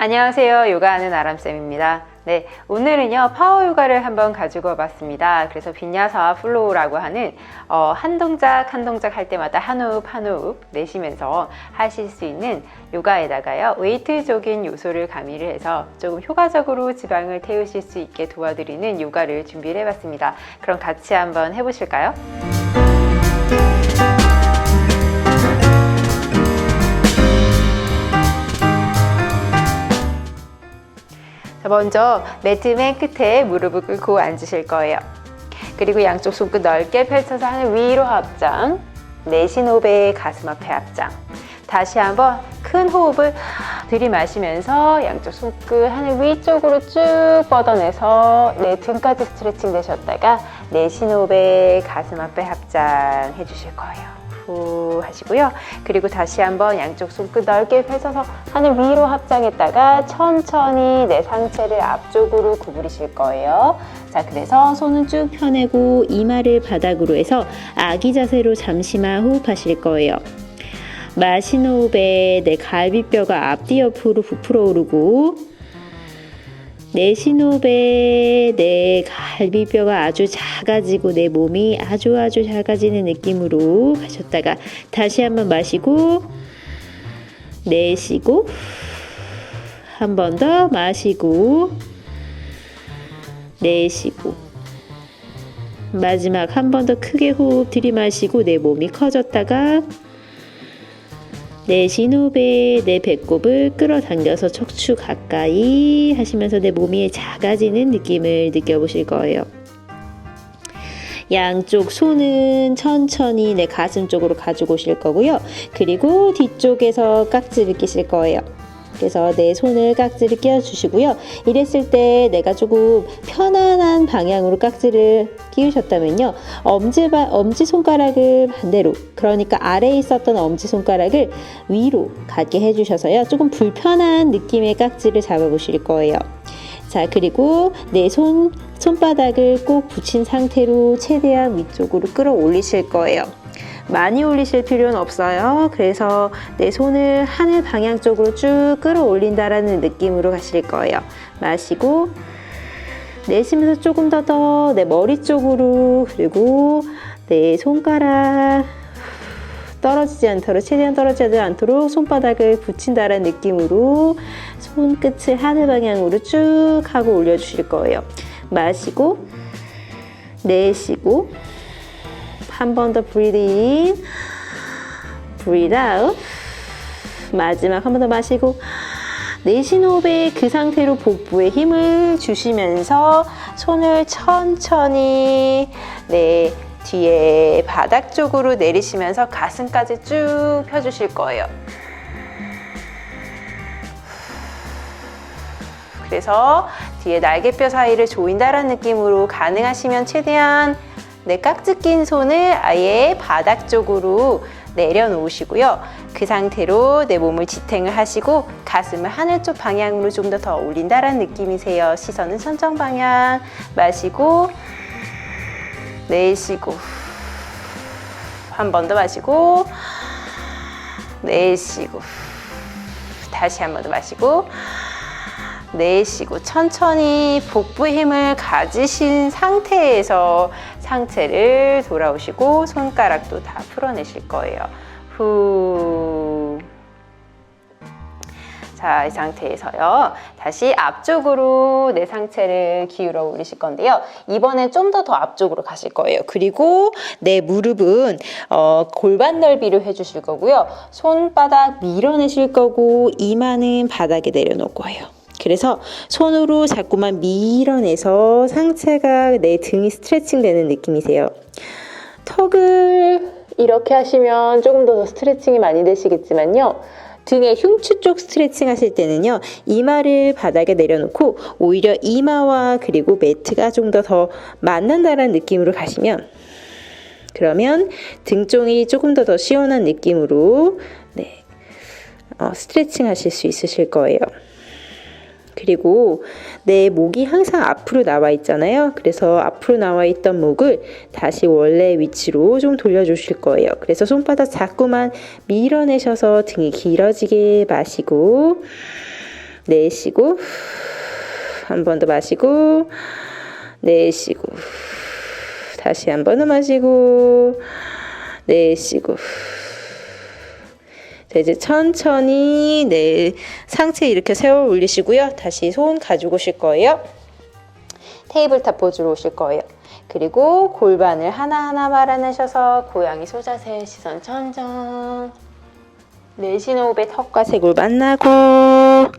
안녕하세요. 요가하는 아람쌤입니다. 네, 오늘은요 파워 요가를 한번 가지고 와봤습니다. 그래서 빈야사 플로우라고 하는 한 동작 한 동작 할 때마다 한 호흡 한 호흡 내쉬면서 하실 수 있는 요가에다가요 웨이트적인 요소를 가미를 해서 조금 효과적으로 지방을 태우실 수 있게 도와드리는 요가를 준비를 해봤습니다. 그럼 같이 한번 해보실까요? 먼저 매트 맨 끝에 무릎을 꿇고 앉으실 거예요. 그리고 양쪽 손끝 넓게 펼쳐서 하늘 위로 합장, 내쉬는 호흡에 가슴 앞에 합장. 다시 한번 큰 호흡을 들이마시면서 양쪽 손끝 하늘 위쪽으로 쭉 뻗어내서 내 등까지 스트레칭 되셨다가 내쉬는 호흡에 가슴 앞에 합장 해주실 거예요. 후 하시고요. 그리고 다시 한번 양쪽 손끝 넓게 펼쳐서 하늘 위로 합장했다가 천천히 내 상체를 앞쪽으로 구부리실 거예요. 자, 그래서 손은 쭉 펴내고 이마를 바닥으로 해서 아기 자세로 잠시만 호흡하실 거예요. 마시는 호흡에 내 갈비뼈가 앞뒤 옆으로 부풀어 오르고 내쉬는 호흡에 내 갈비뼈가 아주 작아지고 내 몸이 아주 작아지는 느낌으로 가셨다가 다시 한번 마시고 내쉬고 한 번 더 마시고 내쉬고 마지막 한 번 더 크게 호흡 들이마시고 내 몸이 커졌다가 내쉬는 호흡에 내 배꼽을 끌어당겨서 척추 가까이 하시면서 내 몸이 작아지는 느낌을 느껴보실 거예요. 양쪽 손은 천천히 내 가슴 쪽으로 가지고 오실 거고요. 그리고 뒤쪽에서 깍지를 끼실 거예요. 그래서 내 손을 깍지를 끼워주시고요. 이랬을 때 내가 조금 편안한 방향으로 깍지를 끼우셨다면요. 엄지손가락을 반대로, 그러니까 아래에 있었던 엄지손가락을 위로 가게 해주셔서요. 조금 불편한 느낌의 깍지를 잡아보실 거예요. 자, 그리고 내 손바닥을 꼭 붙인 상태로 최대한 위쪽으로 끌어올리실 거예요. 많이 올리실 필요는 없어요. 그래서 내 손을 하늘 방향 쪽으로 쭉 끌어올린다라는 느낌으로 가실 거예요. 마시고 내쉬면서 조금 더 내 머리 쪽으로, 그리고 내 손가락 떨어지지 않도록, 최대한 떨어지지 않도록 손바닥을 붙인다라는 느낌으로 손끝을 하늘 방향으로 쭉 하고 올려주실 거예요. 마시고 내쉬고 한 번 더 breathe in, breathe out. 마지막 한 번 더 마시고 내쉬는 호흡에 그 상태로 복부에 힘을 주시면서 손을 천천히 내 뒤에 바닥 쪽으로 내리시면서 가슴까지 쭉 펴주실 거예요. 그래서 뒤에 날개뼈 사이를 조인다라는 느낌으로 가능하시면 최대한 내 깍지 낀 손을 아예 바닥 쪽으로 내려놓으시고요. 그 상태로 내 몸을 지탱을 하시고 가슴을 하늘 쪽 방향으로 좀 더 올린다라는 느낌이세요. 시선은 천정 방향. 마시고 내쉬고 한 번 더 마시고 내쉬고 다시 한 번 더 마시고 내쉬고 천천히 복부의 힘을 가지신 상태에서 상체를 돌아오시고 손가락도 다 풀어내실 거예요. 후. 자, 이 상태에서요. 다시 앞쪽으로 내 상체를 기울어 올리실 건데요. 이번엔 좀 더 앞쪽으로 가실 거예요. 그리고 내 무릎은 골반 넓이를 해주실 거고요. 손바닥 밀어내실 거고 이마는 바닥에 내려놓을 거예요. 그래서 손으로 자꾸만 밀어내서 상체가 내 등이 스트레칭 되는 느낌이세요. 턱을 이렇게 하시면 조금 더 스트레칭이 많이 되시겠지만요. 등의 흉추 쪽 스트레칭 하실 때는요. 이마를 바닥에 내려놓고 오히려 이마와 그리고 매트가 좀 더 만난다는 느낌으로 가시면, 그러면 등 쪽이 조금 더 시원한 느낌으로 스트레칭 하실 수 있으실 거예요. 그리고 내 목이 항상 앞으로 나와 있잖아요. 그래서 앞으로 나와 있던 목을 다시 원래 위치로 좀 돌려주실 거예요. 그래서 손바닥 자꾸만 밀어내셔서 등이 길어지게 마시고 내쉬고 한 번 더 마시고 내쉬고 다시 한 번 더 마시고 내쉬고. 자, 이제 천천히 상체 이렇게 세워 올리시고요. 다시 손 가지고 오실 거예요. 테이블탑 포즈로 오실 거예요. 그리고 골반을 하나하나 말아내셔서 고양이 소자세 시선 천정. 내쉬는 호흡에 턱과 쇄골 만나고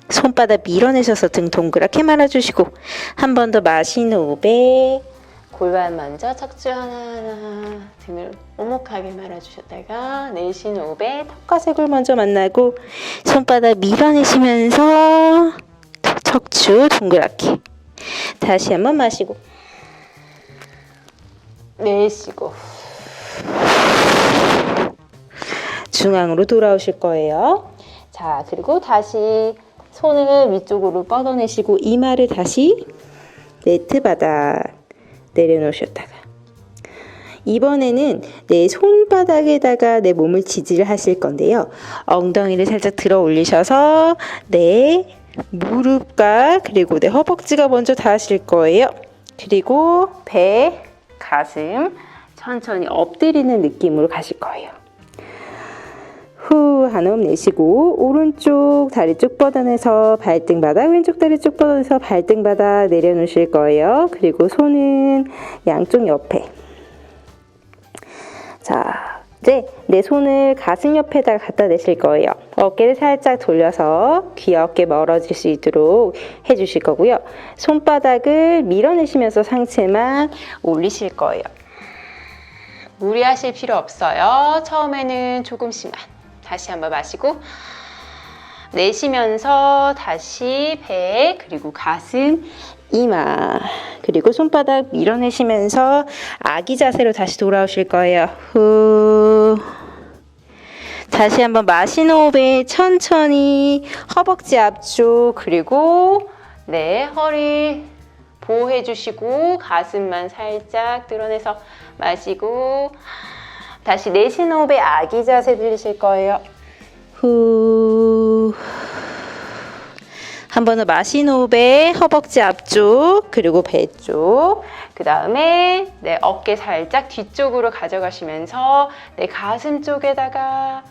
손바닥 밀어내셔서 등 동그랗게 말아주시고 한 번 더 마시는 호흡에 골반 먼저 척추 하나하나 등을 오목하게 말아주셨다가 내쉬는 호흡에 턱과 쇄골 먼저 만나고 손바닥 밀어내시면서 척추 동그랗게 다시 한번 마시고 내쉬고 중앙으로 돌아오실 거예요. 자, 그리고 다시 손을 위쪽으로 뻗어내시고 이마를 다시 매트 바닥 내려놓으셨다가 이번에는 내 손바닥에다가 내 몸을 지지를 하실 건데요. 엉덩이를 살짝 들어 올리셔서 내 무릎과 그리고 내 허벅지가 먼저 닿으실 거예요. 그리고 배, 가슴 천천히 엎드리는 느낌으로 가실 거예요. 후, 한 호흡 내쉬고 오른쪽 다리 쭉 뻗어내서 발등 바닥, 왼쪽 다리 쭉 뻗어내서 발등 바닥 내려놓으실 거예요. 그리고 손은 양쪽 옆에. 자, 이제 내 손을 가슴 옆에다가 갖다 대실 거예요. 어깨를 살짝 돌려서 귀 어깨 멀어질 수 있도록 해주실 거고요. 손바닥을 밀어내시면서 상체만 올리실 거예요. 무리하실 필요 없어요. 처음에는 조금씩만. 다시 한번 마시고 내쉬면서 다시 배 그리고 가슴 이마 그리고 손바닥 밀어내시면서 아기 자세로 다시 돌아오실 거예요. 후. 다시 한번 마시는 호흡에 천천히 허벅지 앞쪽 그리고 허리 보호해 주시고 가슴만 살짝 드러내서 마시고 다시 내쉬는 호흡에 아기 자세 들으실 거예요. 후. 한 번 더 마시는 호흡에 허벅지 앞쪽 그리고 배 쪽. 그 다음에 내 어깨 살짝 뒤쪽으로 가져가시면서 내 가슴 쪽에다가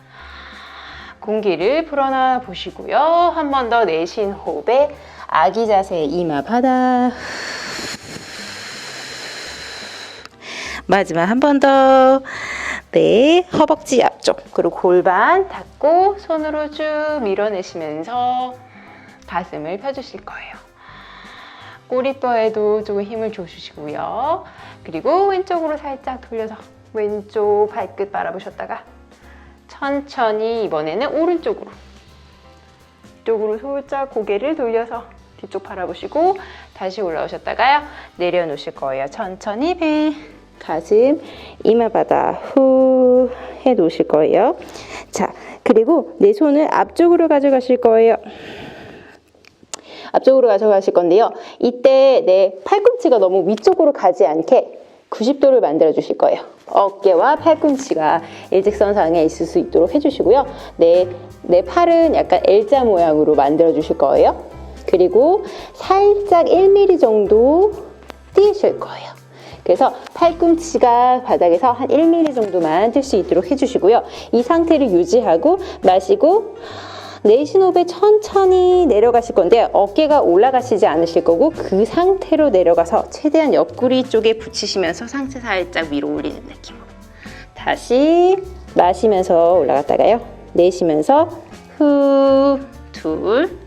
공기를 불어넣어 보시고요. 한 번 더 내쉬는 호흡에 아기 자세 이마 바닥. 마지막 한 번 더. 네, 허벅지 앞쪽 그리고 골반 닫고 손으로 쭉 밀어내시면서 가슴을 펴주실 거예요. 꼬리뼈에도 조금 힘을 줘주시고요. 그리고 왼쪽으로 살짝 돌려서 왼쪽 발끝 바라보셨다가 천천히 이번에는 오른쪽으로 이쪽으로 살짝 고개를 돌려서 뒤쪽 바라보시고 다시 올라오셨다가요. 내려놓으실 거예요. 천천히 배 가슴, 이마 바닥 후 해 놓으실 거예요. 자, 그리고 내 손을 앞쪽으로 가져가실 거예요. 앞쪽으로 가져가실 건데요. 이때 내 팔꿈치가 너무 위쪽으로 가지 않게 90도를 만들어 주실 거예요. 어깨와 팔꿈치가 일직선상에 있을 수 있도록 해주시고요. 내 팔은 약간 L자 모양으로 만들어 주실 거예요. 그리고 살짝 1mm 정도 띄실 거예요. 그래서 팔꿈치가 바닥에서 한 1mm 정도만 뜰 수 있도록 해주시고요. 이 상태를 유지하고 마시고 내쉬는 호흡에 천천히 내려가실 건데 어깨가 올라가시지 않으실 거고 그 상태로 내려가서 최대한 옆구리 쪽에 붙이시면서 상체 살짝 위로 올리는 느낌으로 다시 마시면서 올라갔다가요. 내쉬면서 후, 둘,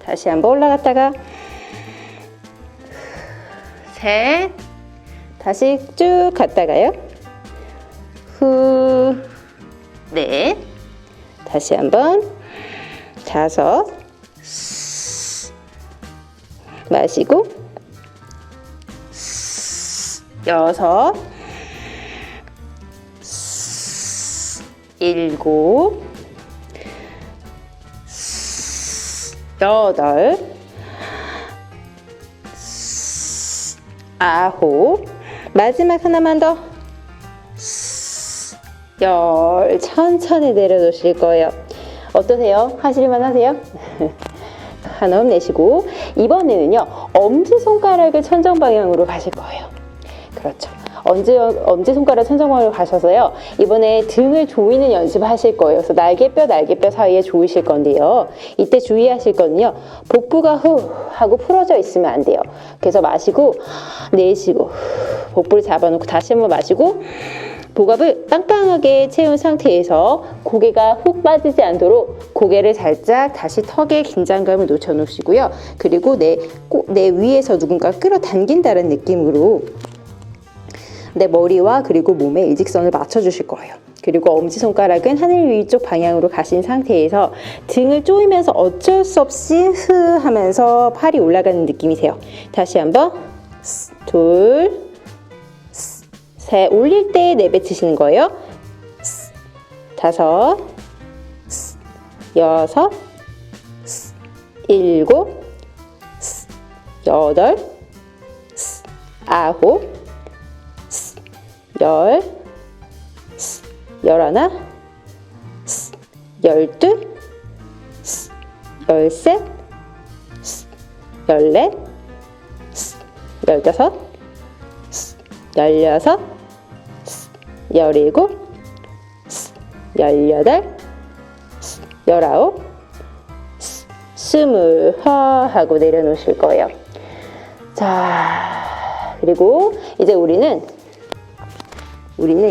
다시 한번 올라갔다가 셋, 다시 쭉 갔다가요. 후, 넷, 다시 한번 다섯, 마시고 여섯, 일곱, 여덟, 아홉, 마지막 하나만 더, 열. 천천히 내려놓으실 거예요. 어떠세요? 하실만 하세요? 한호흡 내쉬고 이번에는요 엄지손가락을 천정 방향으로 가실 거예요. 그렇죠. 엄지손가락 천정 방향으로 가셔서요 이번에 등을 조이는 연습을 하실 거예요. 그래서 날개뼈 사이에 조이실 건데요. 이때 주의하실 거는요 복부가 후 하고 풀어져 있으면 안 돼요. 그래서 마시고 내쉬고 복부를 잡아놓고 다시 한번 마시고 복압을 빵빵하게 채운 상태에서 고개가 훅 빠지지 않도록 고개를 살짝 다시 턱에 긴장감을 놓쳐 놓으시고요. 그리고 내 위에서 누군가 끌어당긴다는 느낌으로 내 머리와 그리고 몸의 일직선을 맞춰주실 거예요. 그리고 엄지손가락은 하늘 위쪽 방향으로 가신 상태에서 등을 조이면서 어쩔 수 없이 흐 하면서 팔이 올라가는 느낌이세요. 다시 한번 둘 셋 올릴 때 내뱉으시는 거예요. 다섯 여섯 일곱 여덟 아홉 열 열하나 열둘 열셋 열넷 열다섯 열여섯 열일곱 열여덟 열아홉 스물 하고 내려놓으실 거예요. 자, 그리고 이제 우리는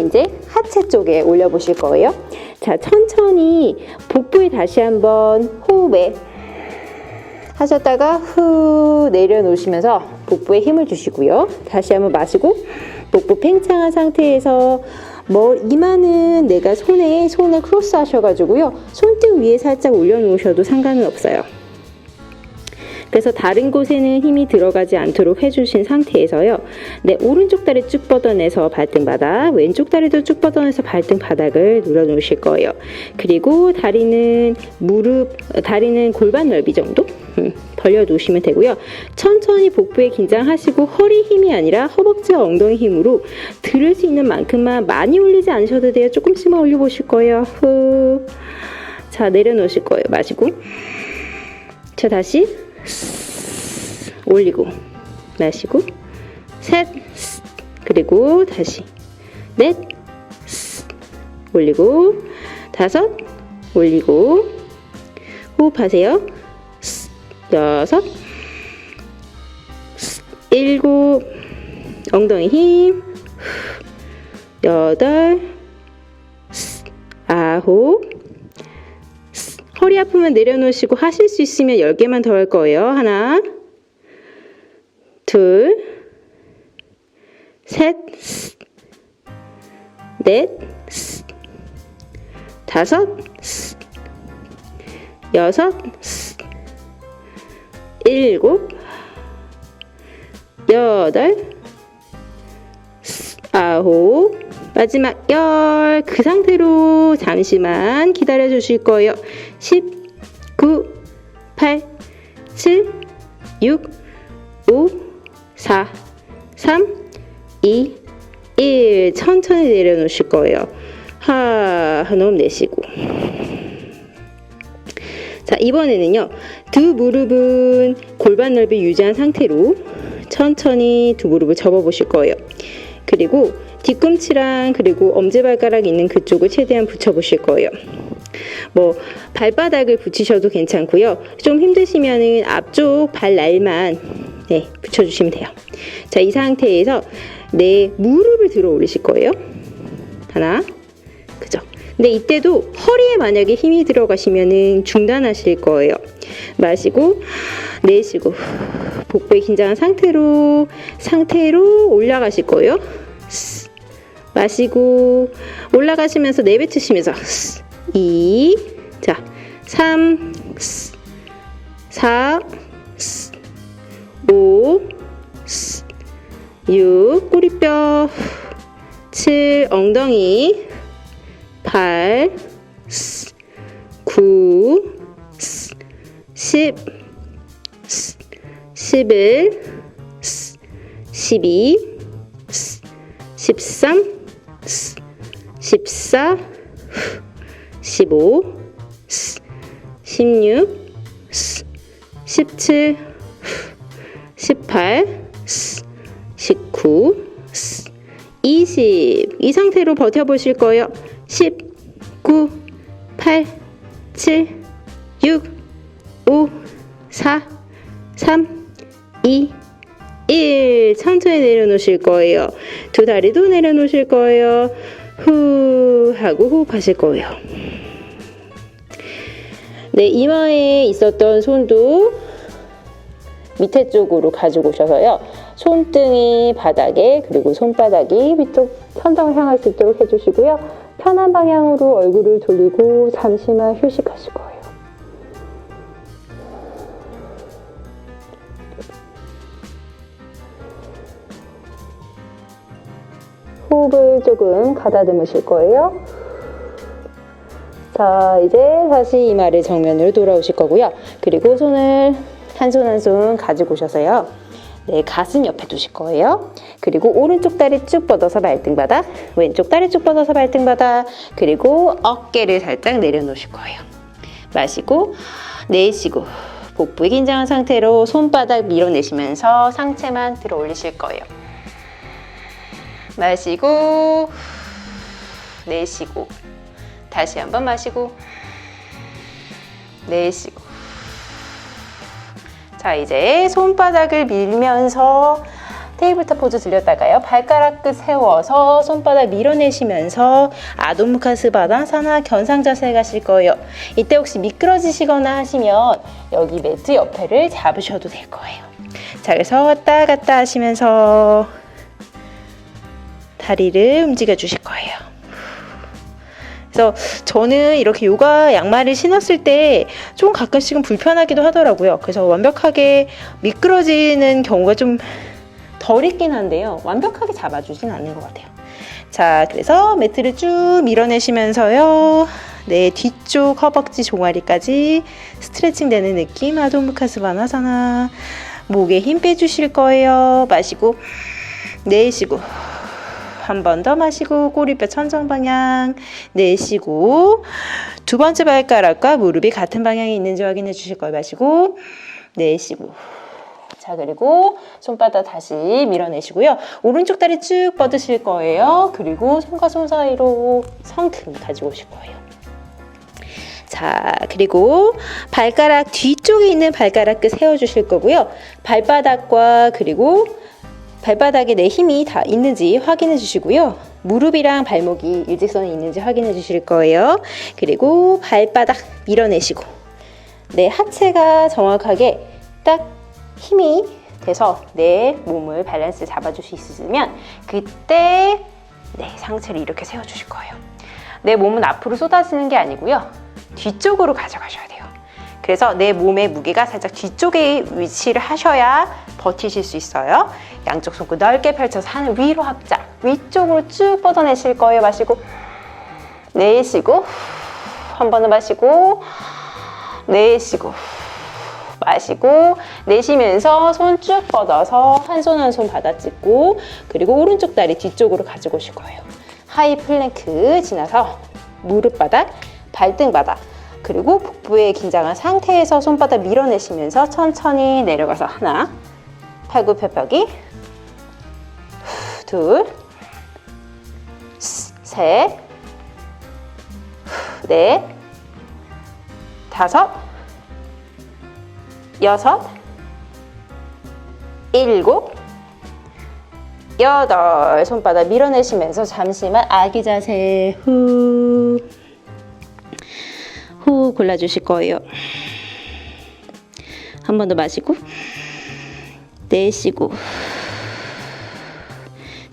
이제 하체 쪽에 올려보실 거예요. 자, 천천히 복부에 다시 한번 호흡에 하셨다가 후 내려놓으시면서 복부에 힘을 주시고요. 다시 한번 마시고 복부 팽창한 상태에서 이마는 내가 손을 크로스 하셔가지고요. 손등 위에 살짝 올려놓으셔도 상관은 없어요. 그래서 다른 곳에는 힘이 들어가지 않도록 해주신 상태에서요. 내 오른쪽 다리 쭉 뻗어내서 발등바닥, 왼쪽 다리도 쭉 뻗어내서 발등바닥을 눌러놓으실 거예요. 그리고 다리는 골반 넓이 정도 벌려놓으시면 되고요. 천천히 복부에 긴장하시고 허리 힘이 아니라 허벅지와 엉덩이 힘으로 들을 수 있는 만큼만 많이 올리지 않으셔도 돼요. 조금씩만 올려보실 거예요. 후. 자, 내려놓으실 거예요. 마시고. 자, 다시 올리고 마시고 셋 그리고 다시 넷 올리고 다섯 올리고 호흡하세요. 여섯 일곱 엉덩이 힘 여덟 아홉 허리 아프면 내려놓으시고 하실 수 있으면 10개만 더 할 거예요. 하나 둘 셋 넷 다섯 여섯 일곱 여덟 아홉 마지막 10 그 상태로 잠시만 기다려 주실 거예요. 10 9 8 7 6 5 4 3 2 1 천천히 내려놓으실 거예요. 한호흡 내쉬고 자, 이번에는요 두 무릎은 골반 넓이 유지한 상태로 천천히 두 무릎을 접어 보실 거예요. 그리고 뒤꿈치랑 그리고 엄지발가락 있는 그쪽을 최대한 붙여 보실 거예요. 발바닥을 붙이셔도 괜찮고요. 좀 힘드시면은 앞쪽 발날만 붙여주시면 돼요. 자, 이 상태에서 내 무릎을 들어 올리실 거예요. 하나, 그죠? 근데 이때도 허리에 만약에 힘이 들어가시면은 중단하실 거예요. 마시고 내쉬고 복부에 긴장한 상태로 올라가실 거예요. 마시고 올라가시면서 내뱉으시면서 2 자 3 4 5 6 꼬리뼈 7 엉덩이 8 9 10 11 12 13 14 15 16 17, 18, 19, 20. 이 상태로 버텨보실 거예요. 19, 8, 7, 6, 5, 4, 3, 2, 1. 천천히 내려놓으실 거예요. 두 다리도 내려놓으실 거예요. 후 하고 호흡하실 거예요. 네, 이마에 있었던 손도 밑에 쪽으로 가지고 오셔서요. 손등이 바닥에 그리고 손바닥이 위쪽 천장을 향할 수 있도록 해주시고요. 편한 방향으로 얼굴을 돌리고 잠시만 휴식하실 거예요. 호흡을 조금 가다듬으실 거예요. 자, 이제 다시 이마를 정면으로 돌아오실 거고요. 그리고 손을 한 손 한 손 가지고 오셔서요. 네, 가슴 옆에 두실 거예요. 그리고 오른쪽 다리 쭉 뻗어서 발등바닥, 왼쪽 다리 쭉 뻗어서 발등바닥, 그리고 어깨를 살짝 내려놓으실 거예요. 마시고 내쉬고 복부에 긴장한 상태로 손바닥 밀어내시면서 상체만 들어 올리실 거예요. 마시고 내쉬고 다시 한번 마시고 내쉬고. 자, 이제 손바닥을 밀면서 테이블탑 포즈 들렸다가요. 발가락 끝 세워서 손바닥 밀어내시면서 아도무카스바다사나 견상 자세 가실 거예요. 이때 혹시 미끄러지시거나 하시면 여기 매트 옆에를 잡으셔도 될 거예요. 자, 그래서 왔다 갔다 하시면서 다리를 움직여 주실 거예요. 그래서 저는 이렇게 요가 양말을 신었을 때 좀 가끔씩은 불편하기도 하더라고요. 그래서 완벽하게 미끄러지는 경우가 좀 덜 있긴 한데요. 완벽하게 잡아주진 않는 것 같아요. 자, 그래서 매트를 쭉 밀어내시면서요. 네, 뒤쪽 허벅지 종아리까지 스트레칭 되는 느낌. 아도무카스바나사나. 목에 힘 빼주실 거예요. 마시고 내쉬고 한 번 더 마시고 꼬리뼈 천정 방향 내쉬고 두 번째 발가락과 무릎이 같은 방향에 있는지 확인해 주실 거예요. 마시고 내쉬고. 자, 그리고 손바닥 다시 밀어내시고요. 오른쪽 다리 쭉 뻗으실 거예요. 그리고 손과 손 사이로 성큼 가지고 오실 거예요. 자, 그리고 발가락 뒤쪽에 있는 발가락 끝 세워주실 거고요. 발바닥과 그리고 발바닥에 내 힘이 다 있는지 확인해 주시고요. 무릎이랑 발목이 일직선에 있는지 확인해 주실 거예요. 그리고 발바닥 밀어내시고 내 하체가 정확하게 딱 힘이 돼서 내 몸을 밸런스 잡아줄 수 있으면 그때 상체를 이렇게 세워주실 거예요. 내 몸은 앞으로 쏟아지는 게 아니고요. 뒤쪽으로 가져가셔야 돼요. 그래서 내 몸의 무게가 살짝 뒤쪽에 위치를 하셔야 버티실 수 있어요. 양쪽 손끝 넓게 펼쳐서 하늘 위로 확장. 위쪽으로 쭉 뻗어내실 거예요. 마시고 내쉬고 한 번은 마시고 내쉬고 마시고 내쉬면서 손 쭉 뻗어서 한 손 한 손 받아 찢고 그리고 오른쪽 다리 뒤쪽으로 가지고 오실 거예요. 하이 플랭크 지나서 무릎 바닥, 발등 바닥 그리고 복부에 긴장한 상태에서 손바닥 밀어내시면서 천천히 내려가서 하나, 팔굽혀펴기, 둘, 셋, 넷, 다섯, 여섯, 일곱, 여덟. 손바닥 밀어내시면서 잠시만 아기 자세 후 골라주실 거예요. 한 번 더 마시고 내쉬고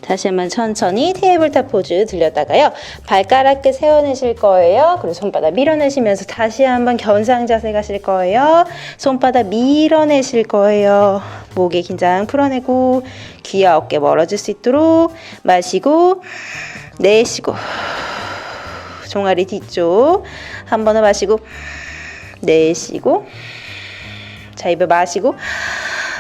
다시 한번 천천히 테이블탑 포즈 들렸다가요. 발가락 끝 세워내실 거예요. 그리고 손바닥 밀어내시면서 다시 한번 견상 자세 가실 거예요. 손바닥 밀어내실 거예요. 목의 긴장 풀어내고 귀와 어깨 멀어질 수 있도록 마시고 내쉬고 종아리 뒤쪽 한 번 더 마시고 내쉬고 자, 입에 마시고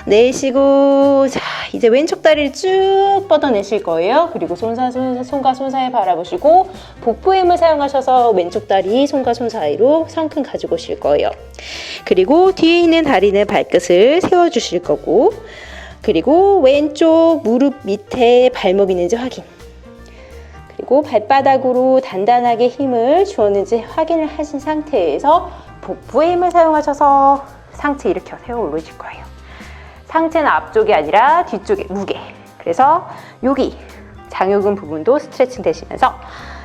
내쉬고, 자, 이제 왼쪽 다리를 쭉 뻗어내실 거예요. 그리고 손과 손 사이 바라보시고 복부 힘을 사용하셔서 왼쪽 다리 손과 손 사이로 성큼 가지고 오실 거예요. 그리고 뒤에 있는 다리는 발끝을 세워주실 거고, 그리고 왼쪽 무릎 밑에 발목 있는지 확인. 그리고 발바닥으로 단단하게 힘을 주었는지 확인을 하신 상태에서 복부의 힘을 사용하셔서 상체 일으켜 세워 올리실 거예요. 상체는 앞쪽이 아니라 뒤쪽에 무게. 그래서 여기 장요근 부분도 스트레칭 되시면서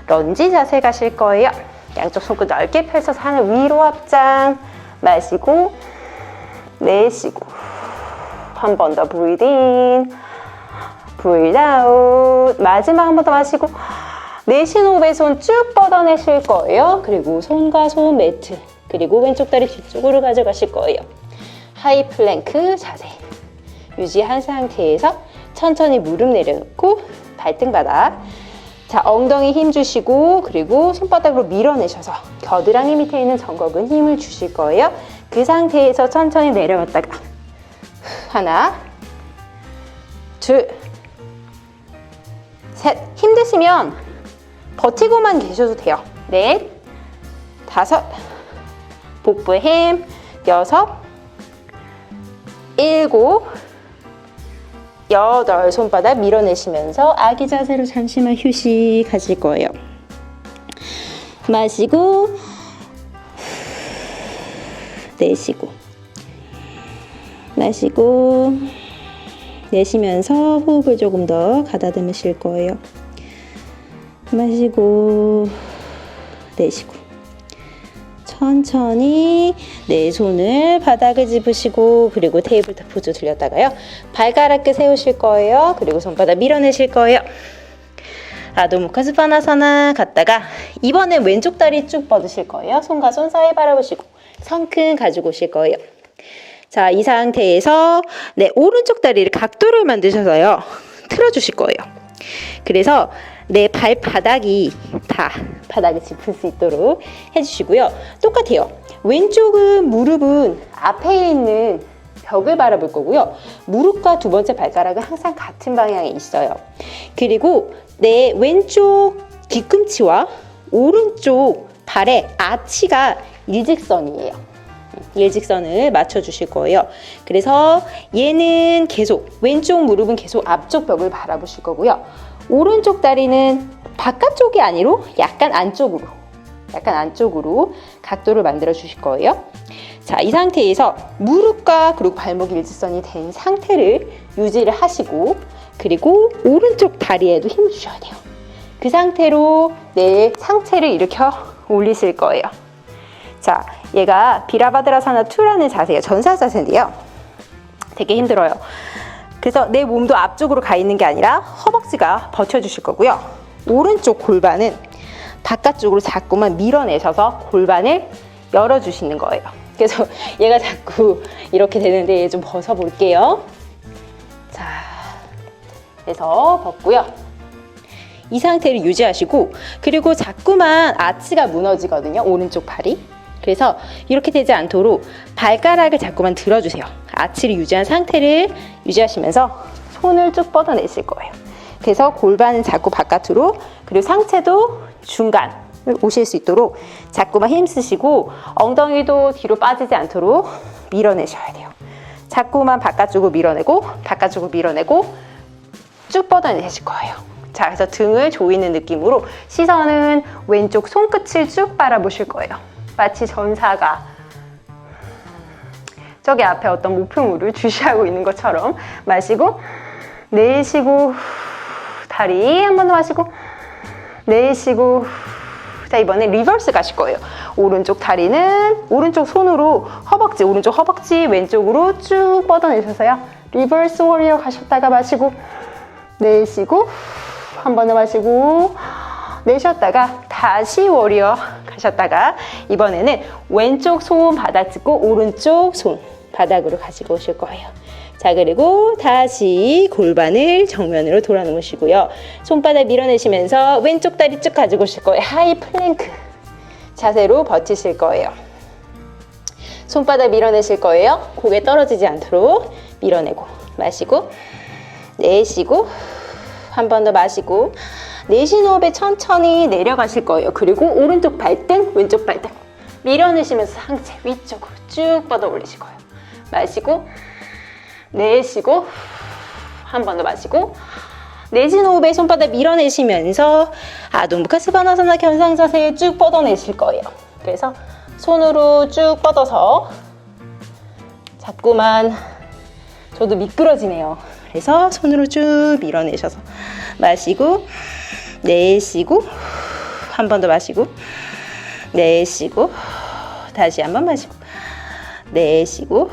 런지 자세 가실 거예요. 양쪽 손끝 넓게 펼쳐서 하늘 위로 합장. 마시고 내쉬고 한 번 더 breathe in, breathe out. 마지막 한 번 더 마시고 내쉬는 호흡에 손 쭉 뻗어내실 거예요. 그리고 손과 손 매트, 그리고 왼쪽 다리 뒤쪽으로 가져가실 거예요. 하이 플랭크 자세 유지한 상태에서 천천히 무릎 내려놓고 발등바닥, 자 엉덩이 힘 주시고 그리고 손바닥으로 밀어내셔서 겨드랑이 밑에 있는 정거근 힘을 주실 거예요. 그 상태에서 천천히 내려갔다가 하나, 둘, 셋. 힘드시면 버티고만 계셔도 돼요. 넷, 다섯, 복부에 힘, 여섯, 일곱, 여덟. 손바닥 밀어내시면서 아기 자세로 잠시만 휴식하실 거예요. 마시고 내쉬고 마시고 내쉬면서 호흡을 조금 더 가다듬으실 거예요. 마시고 내쉬고 천천히 내 손을 바닥을 짚으시고 그리고 테이블탑 포즈 들렸다가요. 발가락 끝 세우실 거예요. 그리고 손바닥 밀어내실 거예요. 아도무카 스파나사나 갔다가 이번엔 왼쪽 다리 쭉 뻗으실 거예요. 손과 손 사이 바라보시고 성큼 가지고 오실 거예요. 자, 이 상태에서 오른쪽 다리를 각도를 만드셔서요. 틀어주실 거예요. 그래서 내 발바닥이 다 바닥에 짚을 수 있도록 해주시고요. 똑같아요. 왼쪽은 무릎은 앞에 있는 벽을 바라볼 거고요. 무릎과 두 번째 발가락은 항상 같은 방향에 있어요. 그리고 내 왼쪽 뒤꿈치와 오른쪽 발의 아치가 일직선이에요. 일직선을 맞춰주실 거예요. 그래서 얘는 계속 왼쪽 무릎은 계속 앞쪽 벽을 바라보실 거고요. 오른쪽 다리는 바깥쪽이 아니로 약간 안쪽으로 각도를 만들어 주실 거예요. 자, 이 상태에서 무릎과 그리고 발목이 일직선이 된 상태를 유지를 하시고 그리고 오른쪽 다리에도 힘을 주셔야 돼요. 그 상태로 내 상체를 일으켜 올리실 거예요. 자, 얘가 비라바드라사나 2라는 자세예요. 전사 자세인데요. 되게 힘들어요. 그래서 내 몸도 앞쪽으로 가 있는 게 아니라 허벅지가 버텨주실 거고요. 오른쪽 골반은 바깥쪽으로 자꾸만 밀어내셔서 골반을 열어주시는 거예요. 그래서 얘가 자꾸 이렇게 되는데 얘 좀 벗어볼게요. 자, 그래서 벗고요. 이 상태를 유지하시고 그리고 자꾸만 아치가 무너지거든요. 오른쪽 발이. 그래서 이렇게 되지 않도록 발가락을 자꾸만 들어주세요. 아치를 유지한 상태를 유지하시면서 손을 쭉 뻗어내실 거예요. 그래서 골반은 자꾸 바깥으로 그리고 상체도 중간을 오실 수 있도록 자꾸만 힘쓰시고 엉덩이도 뒤로 빠지지 않도록 밀어내셔야 돼요. 자꾸만 바깥쪽으로 밀어내고 바깥쪽으로 밀어내고 쭉 뻗어내실 거예요. 자, 그래서 등을 조이는 느낌으로 시선은 왼쪽 손끝을 쭉 바라보실 거예요. 마치 전사가 저기 앞에 어떤 목표물을 주시하고 있는 것처럼 마시고 내쉬고 다리 한 번 더 마시고 내쉬고. 자, 이번에 리버스 가실 거예요. 오른쪽 다리는 오른쪽 손으로 허벅지, 오른쪽 허벅지 왼쪽으로 쭉 뻗어내셔서요. 리버스 워리어 가셨다가 마시고 내쉬고 한 번 더 마시고 내쉬었다가 다시 워리어 가셨다가 이번에는 왼쪽 손 바닥 짚고 오른쪽 손 바닥으로 가지고 오실 거예요. 자, 그리고 다시 골반을 정면으로 돌아 놓으시고요. 손바닥 밀어내시면서 왼쪽 다리 쭉 가지고 오실 거예요. 하이 플랭크 자세로 버티실 거예요. 손바닥 밀어내실 거예요. 고개 떨어지지 않도록. 밀어내고 마시고 내쉬고 한 번 더 마시고 내쉬는 호흡에 천천히 내려가실 거예요. 그리고 오른쪽 발등, 왼쪽 발등 밀어내시면서 상체 위쪽으로 쭉 뻗어 올리실 거예요. 마시고 내쉬고 한 번 더 마시고 내쉬는 호흡에 손바닥 밀어내시면서 아동무카스바나사나 견상자세에 쭉 뻗어내실 거예요. 그래서 손으로 쭉 뻗어서 자꾸만 저도 미끄러지네요. 그래서 손으로 쭉 밀어내셔서 마시고 내쉬고 한 번 더 마시고 내쉬고 다시 한 번 마시고 내쉬고.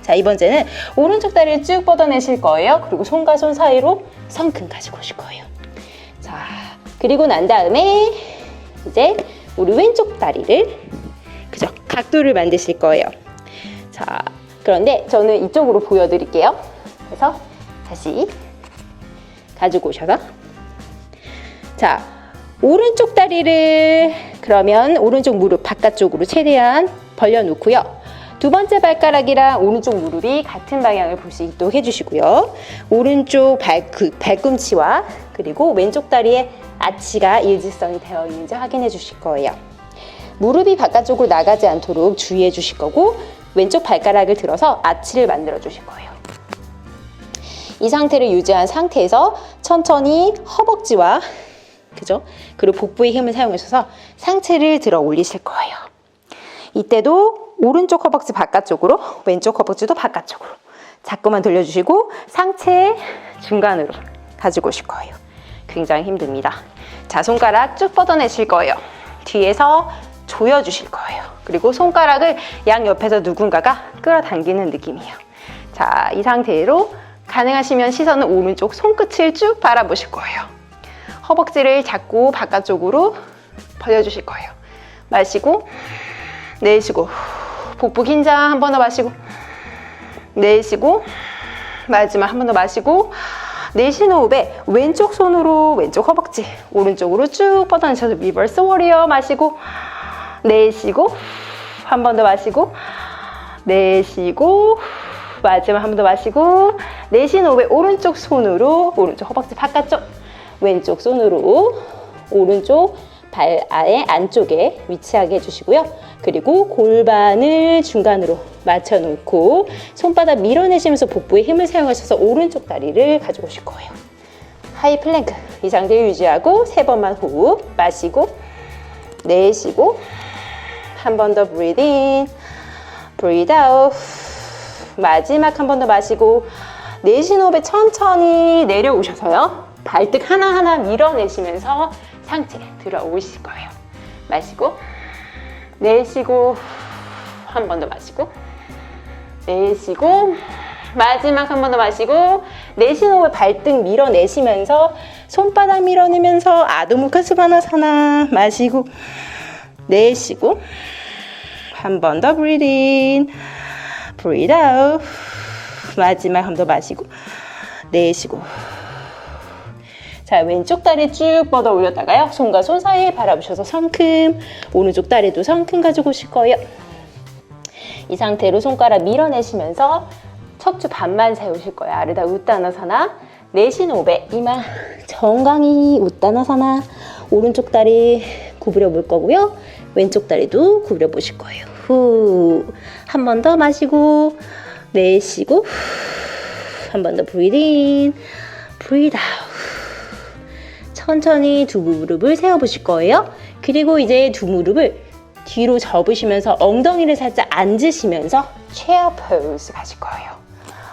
자, 이번째는 오른쪽 다리를 쭉 뻗어내실 거예요. 그리고 손과 손 사이로 성큼 가지고 오실 거예요. 자, 그리고 난 다음에 이제 우리 왼쪽 다리를 그죠? 각도를 만드실 거예요. 자, 그런데 저는 이쪽으로 보여드릴게요. 그래서 다시 가지고 오셔서 자, 오른쪽 다리를 그러면 오른쪽 무릎 바깥쪽으로 최대한 벌려놓고요. 두 번째 발가락이랑 오른쪽 무릎이 같은 방향을 볼 수 있도록 해주시고요. 오른쪽 발꿈치와 그리고 왼쪽 다리의 아치가 일직선이 되어 있는지 확인해 주실 거예요. 무릎이 바깥쪽으로 나가지 않도록 주의해 주실 거고 왼쪽 발가락을 들어서 아치를 만들어 주실 거예요. 이 상태를 유지한 상태에서 천천히 허벅지와 그죠? 그리고 복부의 힘을 사용하셔서 상체를 들어 올리실 거예요. 이때도 오른쪽 허벅지 바깥쪽으로 왼쪽 허벅지도 바깥쪽으로 자꾸만 돌려주시고 상체 중간으로 가지고 오실 거예요. 굉장히 힘듭니다. 자, 손가락 쭉 뻗어내실 거예요. 뒤에서 조여주실 거예요. 그리고 손가락을 양옆에서 누군가가 끌어당기는 느낌이에요. 자, 이 상태로 가능하시면 시선은 오른쪽 손끝을 쭉 바라보실 거예요. 허벅지를 자꾸 바깥쪽으로 벌려주실 거예요. 마시고 내쉬고 복부 긴장 한 번 더 마시고 내쉬고 마지막 한 번 더 마시고 내쉬는 호흡에 왼쪽 손으로 왼쪽 허벅지 오른쪽으로 쭉 뻗어내셔서 리버스 워리어 마시고 내쉬고 한 번 더 마시고 내쉬고 마지막 한 번 더 마시고 내쉬는 호흡에 오른쪽 손으로 오른쪽 허벅지 바깥쪽 왼쪽 손으로 오른쪽 발 아래 안쪽에 위치하게 해주시고요. 그리고 골반을 중간으로 맞춰놓고 손바닥 밀어내시면서 복부에 힘을 사용하셔서 오른쪽 다리를 가지고 오실 거예요. 하이 플랭크 이 상태 유지하고 3번만 호흡 마시고 내쉬고 한 번 더 breathe in, breathe out 마지막 한 번 더 마시고 내쉬는 호흡에 천천히 내려오셔서요. 발등 하나하나 밀어내시면서 상체 들어 오실 거예요. 마시고 내쉬고 한 번 더 마시고 내쉬고 마지막 한 번 더 마시고 내쉬는 호흡 발등 밀어내시면서 손바닥 밀어내면서 아도무카스바나사나 마시고 내쉬고 한 번 더 breathe in, breathe out 마지막 한 번 더 마시고 내쉬고. 자, 왼쪽 다리 쭉 뻗어 올렸다가요. 손과 손 사이에 바라보셔서 성큼 오른쪽 다리도 성큼 가지고 오실 거예요. 이 상태로 손가락 밀어내시면서 척추 반만 세우실 거예요. 아르다 우따나사나 내쉬는 호흡에 이마 정강이 우따나사나 오른쪽 다리 구부려 볼 거고요. 왼쪽 다리도 구부려 보실 거예요. 후, 한 번 더 마시고 내쉬고 한 번 더 breathe in, breathe out 천천히 두 무릎을 세워보실 거예요. 그리고 이제 두 무릎을 뒤로 접으시면서 엉덩이를 살짝 앉으시면서 체어 포즈 가실 거예요.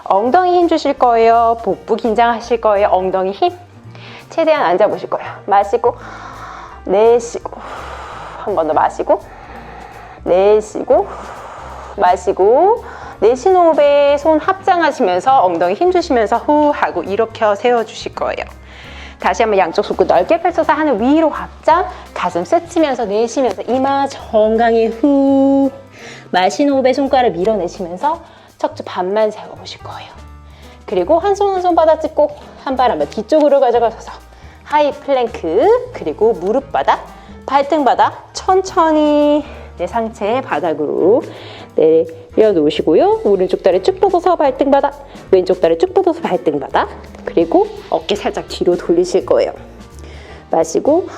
엉덩이 힘 주실 거예요. 복부 긴장하실 거예요. 엉덩이 힘 최대한 앉아보실 거예요. 마시고 내쉬고 한 번 더 마시고 내쉬고 마시고 내쉬는 호흡에 손 합장하시면서 엉덩이 힘 주시면서 후 하고 이렇게 세워주실 거예요. 다시 한번 양쪽 손끝 넓게 펼쳐서 하늘 위로 합장, 가슴 스치면서 내쉬면서 이마 정강이 후 마시는 호흡에 손가락 밀어내시면서 척추 반만 세워보실 거예요. 그리고 한 손은 손바닥 짚고 한 발 한번 뒤쪽으로 가져가셔서 하이 플랭크 그리고 무릎 바닥, 발등 바닥 천천히 내 상체 바닥으로 내려놓으시고요. 오른쪽 다리 쭉 뻗어서 발등 바닥, 왼쪽 다리 쭉 뻗어서 발등 바닥. 그리고 어깨 살짝 뒤로 돌리실 거예요. 마시고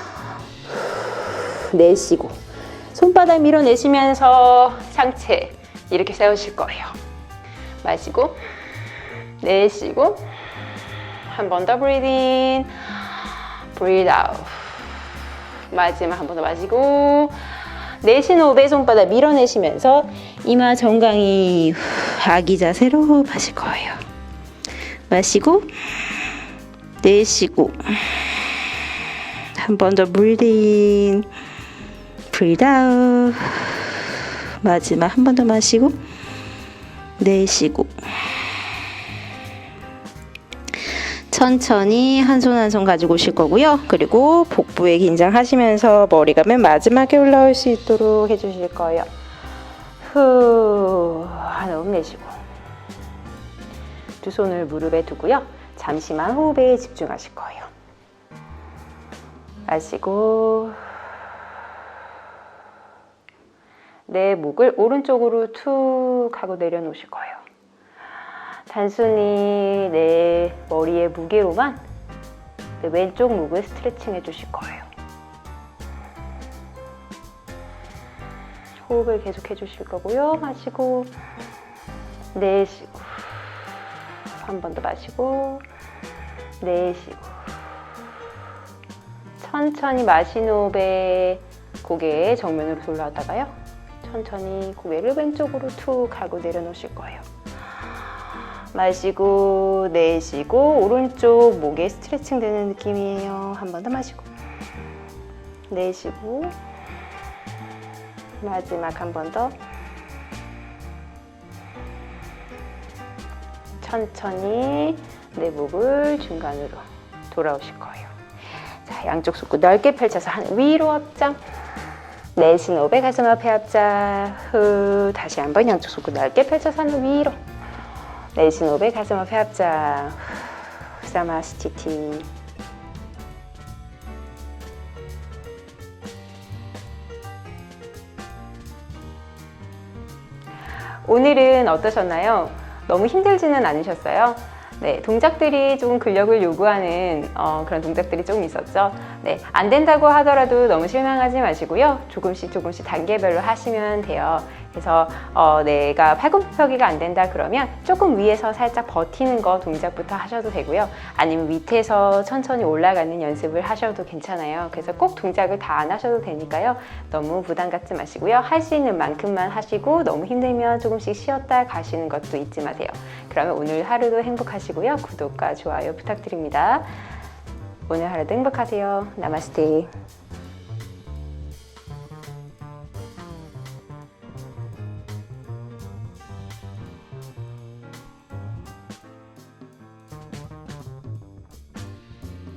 내쉬고 손바닥 밀어내시면서 상체 이렇게 세우실 거예요. 마시고 내쉬고 한 번 더 breathe in, breathe out. 마지막 한 번 더 마시고 내쉬는 호흡에 손바닥 밀어내시면서 이마 정강이 아기 자세로 마실 거예요. 마시고 내쉬고 한 번 더 breathe in, breathe out. 마지막 한 번 더 마시고 내쉬고 천천히 한 손 한 손 가지고 오실 거고요. 그리고 복부에 긴장하시면서 머리가 맨 마지막에 올라올 수 있도록 해주실 거예요. 후, 한 호흡 내쉬고 두 손을 무릎에 두고요. 잠시만 호흡에 집중하실 거예요. 마시고 내 목을 오른쪽으로 툭 하고 내려놓으실 거예요. 단순히 내 머리의 무게로만 내 왼쪽 목을 스트레칭 해주실 거예요. 호흡을 계속 해주실 거고요. 마시고 내쉬고 한 번 더 마시고 내쉬고 천천히 마신 호흡에 고개 정면으로 돌아왔다가요. 천천히 고개를 왼쪽으로 툭 하고 내려놓으실 거예요. 마시고 내쉬고 오른쪽 목에 스트레칭 되는 느낌이에요. 한 번 더 마시고 내쉬고 마지막 한 번 더 천천히 내 목을 중간으로 돌아오실 거예요. 자, 양쪽 손끝 넓게 펼쳐서 한 위로 합장, 내쉬는 호흡에 가슴 앞에 합장. 후, 다시 한번 양쪽 손끝 넓게 펼쳐서 한 위로, 내쉬는 호흡에 가슴 앞에 합장. 사마스티티. 오늘은 어떠셨나요? 너무 힘들지는 않으셨어요? 네, 동작들이 조금 근력을 요구하는 그런 동작들이 조금 있었죠. 네, 안 된다고 하더라도 너무 실망하지 마시고요. 조금씩 단계별로 하시면 돼요. 그래서 내가 팔굽혀펴기가 안 된다 그러면 조금 위에서 살짝 버티는 거 동작부터 하셔도 되고요. 아니면 밑에서 천천히 올라가는 연습을 하셔도 괜찮아요. 그래서 꼭 동작을 다 안 하셔도 되니까요. 너무 부담 갖지 마시고요. 할 수 있는 만큼만 하시고 너무 힘들면 조금씩 쉬었다 가시는 것도 잊지 마세요. 그러면 오늘 하루도 행복하시고요. 구독과 좋아요 부탁드립니다. 오늘 하루도 행복하세요. 나마스테.